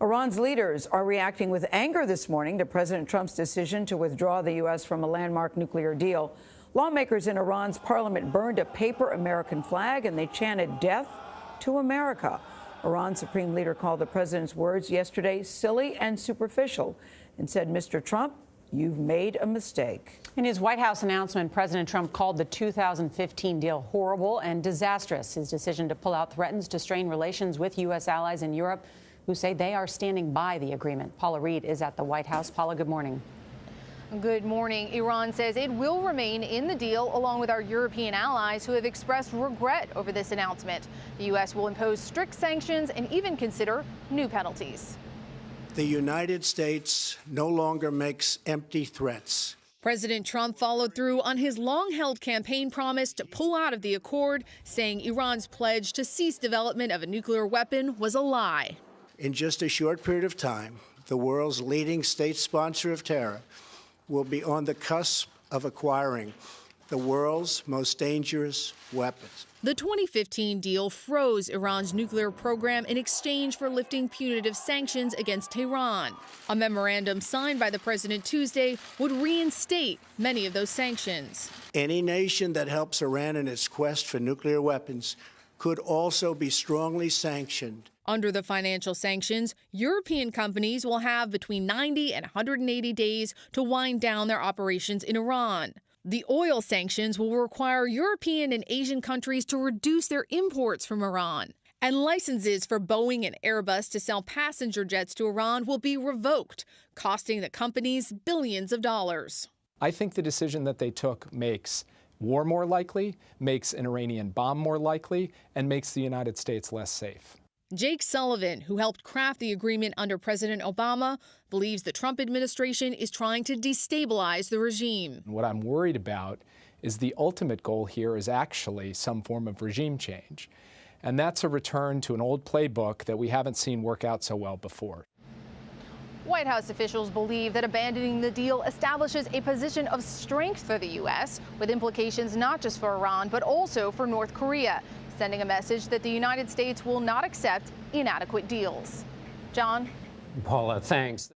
Iran's leaders are reacting with anger this morning to President Trump's decision to withdraw the U.S. from a landmark nuclear deal. Lawmakers in Iran's parliament burned a paper American flag and they chanted "Death to America." Iran's supreme leader called the president's words yesterday silly and superficial and said, "Mr. Trump, you've made a mistake." In his White House announcement, President Trump called the 2015 deal horrible and disastrous. His decision to pull out threatens to strain relations with U.S. allies in Europe, who say they are standing by the agreement. Paula Reed is at the White House. Paula, good morning. Good morning. Iran says it will remain in the deal along with our European allies who have expressed regret over this announcement. The U.S. will impose strict sanctions and even consider new penalties. The United States no longer makes empty threats. President Trump followed through on his long-held campaign promise to pull out of the accord, saying Iran's pledge to cease development of a nuclear weapon was a lie. In just a short period of time, the world's leading state sponsor of terror will be on the cusp of acquiring the world's most dangerous weapons. The 2015 deal froze Iran's nuclear program in exchange for lifting punitive sanctions against Tehran. A memorandum signed by the president Tuesday would reinstate many of those sanctions. Any nation that helps Iran in its quest for nuclear weapons could also be strongly sanctioned. Under the financial sanctions, European companies will have between 90 and 180 days to wind down their operations in Iran. The oil sanctions will require European and Asian countries to reduce their imports from Iran. And licenses for Boeing and Airbus to sell passenger jets to Iran will be revoked, costing the companies billions of dollars. I think the decision that they took makes war more likely, makes an Iranian bomb more likely, and makes the United States less safe. Jake Sullivan, who helped craft the agreement under President Obama, believes the Trump administration is trying to destabilize the regime. What I'm worried about is the ultimate goal here is actually some form of regime change. And that's a return to an old playbook that we haven't seen work out so well before. White House officials believe that abandoning the deal establishes a position of strength for the U.S., with implications not just for Iran, but also for North Korea, sending a message that the United States will not accept inadequate deals. John? Paula, thanks.